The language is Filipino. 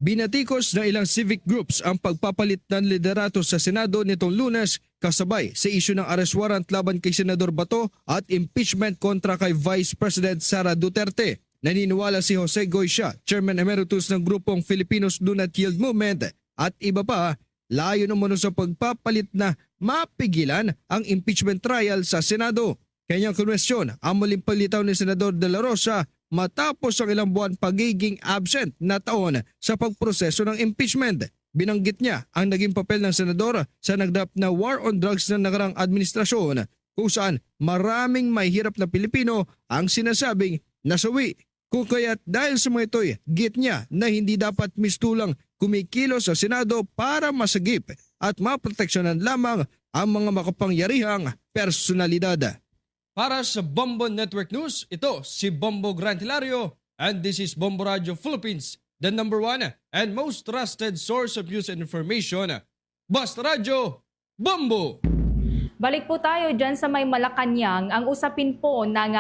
Binatikos ng ilang civic groups ang pagpapalit ng liderato sa Senado nitong Lunes kasabay sa isyu ng arrest warrant laban kay Senador Bato at impeachment kontra kay Vice President Sara Duterte. Naniniwala si Jose Goycia, Chairman Emeritus ng grupong Filipinos Do Not Yield Movement at iba pa, layo naman sa pagpapalit na mapigilan ang impeachment trial sa Senado. Kanyang konwestiyon ang muling palitaw ni Senador De La Rosa matapos ang ilang buwan pagiging absent na taon sa pagproseso ng impeachment. Binanggit niya ang naging papel ng senador sa nagdap na war on drugs ng nakarang administrasyon kung saan maraming mahihirap na Pilipino ang sinasabing nasawi. Kung kaya't dahil sa mga ito'y git niya na hindi dapat mistulang kumikilos sa Senado para masagip at maproteksyonan lamang ang mga makapangyarihang personalidad. Para sa Bombo Network News, ito si Bombo Grantilario and this is Bombo Radio Philippines, the #1 and most trusted source of news and information. Basta Radio, Bombo! Balik po tayo dyan sa may Malacanang. Ang usapin po ng